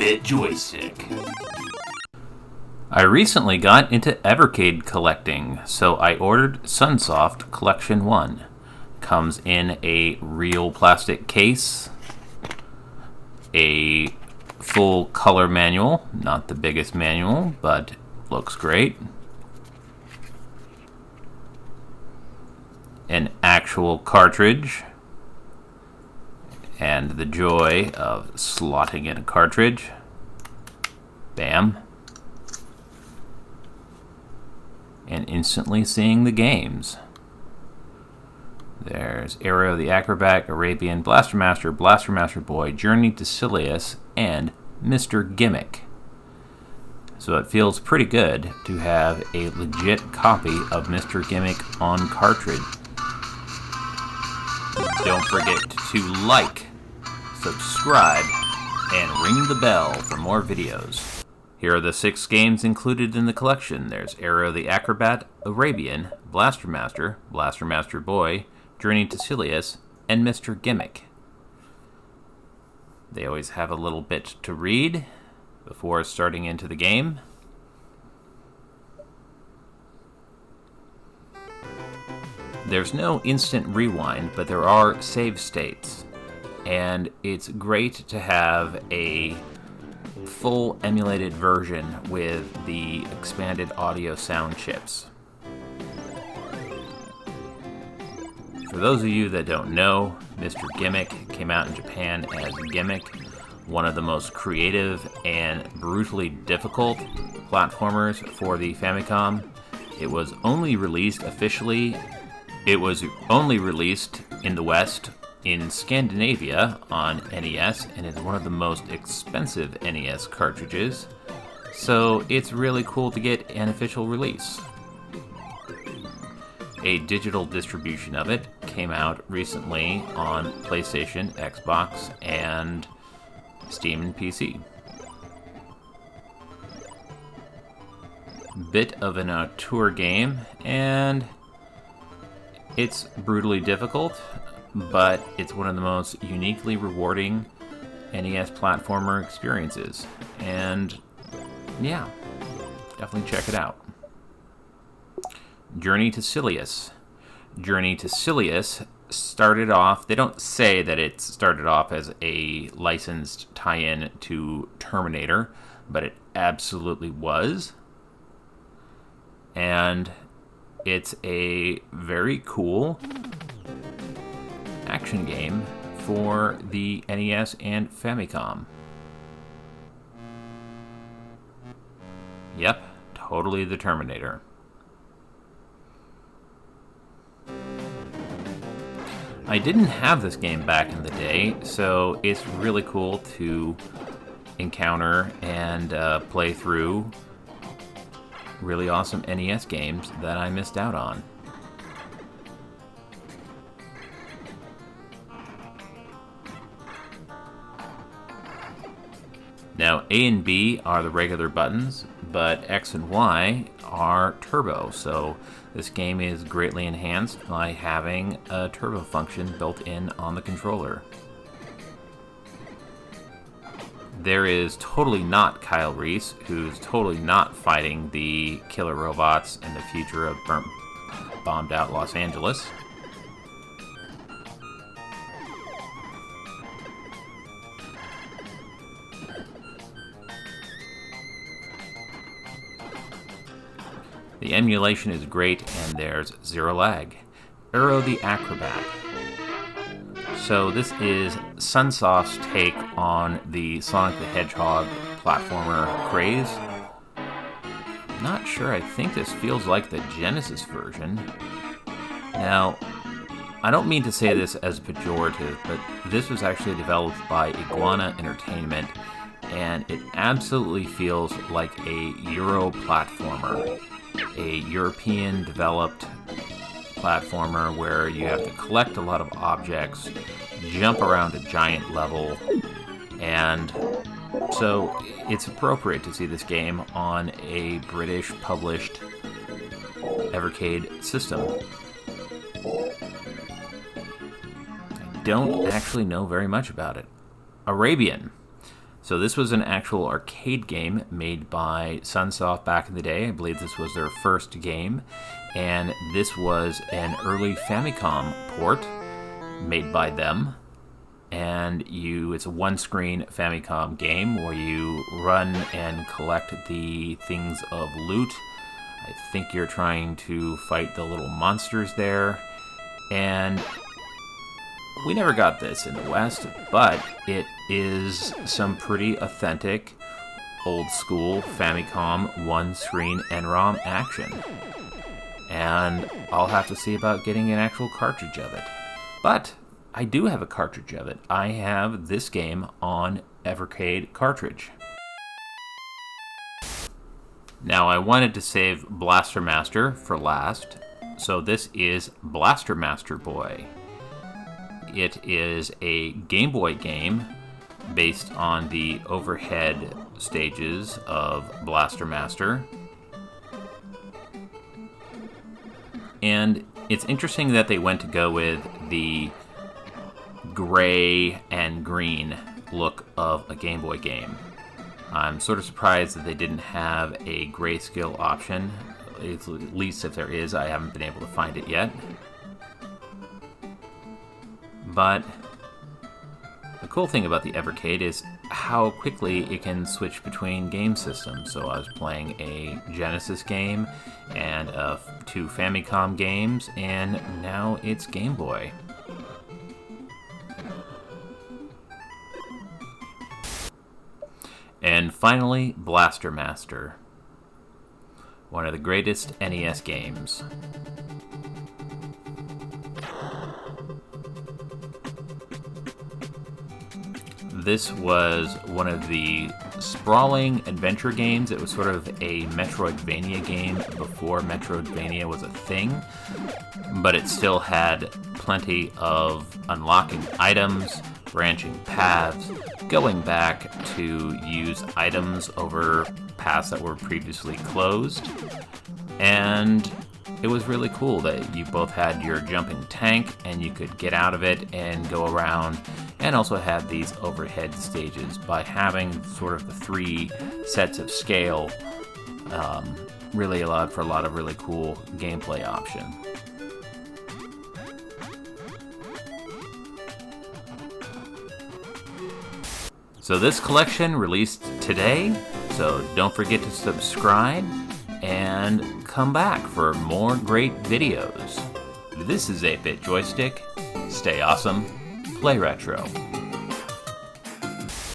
8-bit joystick. I recently got into Evercade collecting, so I ordered Sunsoft Collection 1. Comes in a real plastic case, a full color manual, not the biggest manual, but looks great. An actual cartridge, and the joy of slotting in a cartridge. Bam. And instantly seeing the games. There's Aero the Acro-Bat, Arabian, Blaster Master, Blaster Master Boy, Journey to Silius, and Mr. Gimmick. So it feels pretty good to have a legit copy of Mr. Gimmick on cartridge. Don't forget to like, subscribe, and ring the bell for more videos. Here are the 6 games included in the collection. There's Aero the Acro-Bat, Arabian, Blaster Master, Blaster Master Boy, Journey to Silius, and Mr. Gimmick. They always have a little bit to read before starting into the game. There's no instant rewind, but there are save states, and it's great to have a full emulated version with the expanded audio sound chips. For those of you that don't know, Mr. Gimmick came out in Japan as Gimmick, one of the most creative and brutally difficult platformers for the Famicom. It was only released in the West in Scandinavia on NES, and is one of the most expensive NES cartridges, so it's really cool to get an official release. A digital distribution of it came out recently on PlayStation, Xbox, and Steam and PC. Bit of an auteur game, and it's brutally difficult, but it's one of the most uniquely rewarding NES platformer experiences. And yeah, definitely check it out. Journey to Silius. Journey to Silius started off, they don't say that it started off as a licensed tie-in to Terminator, but it absolutely was. And it's a very cool action game for the NES and Famicom. Yep, totally the Terminator. I didn't have this game back in the day, so it's really cool to encounter and play through really awesome NES games that I missed out on. Now, A and B are the regular buttons, but X and Y are turbo, so this game is greatly enhanced by having a turbo function built in on the controller. There is totally not Kyle Reese, who's totally not fighting the killer robots in the future of bombed out Los Angeles. The emulation is great, and there's zero lag. Aero the Acro-Bat. So this is Sunsoft's take on the Sonic the Hedgehog platformer craze. Not sure, I think this feels like the Genesis version. Now, I don't mean to say this as pejorative, but this was actually developed by Iguana Entertainment, and it absolutely feels like a Euro platformer. A European-developed platformer where you have to collect a lot of objects, jump around a giant level, and so it's appropriate to see this game on a British-published Evercade system. I don't actually know very much about it. Arabian. So this was an actual arcade game made by Sunsoft back in the day. I believe this was their first game. And this was an early Famicom port made by them. And it's a one-screen Famicom game where you run and collect the things of loot. I think you're trying to fight the little monsters there. And we never got this in the West, but it is some pretty authentic, old-school Famicom one-screen NROM action. And I'll have to see about getting an actual cartridge of it. But I do have a cartridge of it. I have this game on Evercade cartridge. Now, I wanted to save Blaster Master for last, so this is Blaster Master Boy. It is a Game Boy game based on the overhead stages of Blaster Master. And it's interesting that they went to go with the gray and green look of a Game Boy game. I'm sort of surprised that they didn't have a grayscale option. At least if there is, I haven't been able to find it yet. But the cool thing about the Evercade is how quickly it can switch between game systems. So I was playing a Genesis game and 2 Famicom games, and now it's Game Boy. And finally, Blaster Master, one of the greatest NES games. This was one of the sprawling adventure games. It was sort of a Metroidvania game before Metroidvania was a thing, but it still had plenty of unlocking items, branching paths, going back to use items over paths that were previously closed. And it was really cool that you both had your jumping tank and you could get out of it and go around, and also had these overhead stages. By having sort of the 3 sets of scale, really allowed for a lot of really cool gameplay option. So this collection released today, so don't forget to subscribe and come back for more great videos. This is 8-Bit Joystick. Stay awesome, play retro.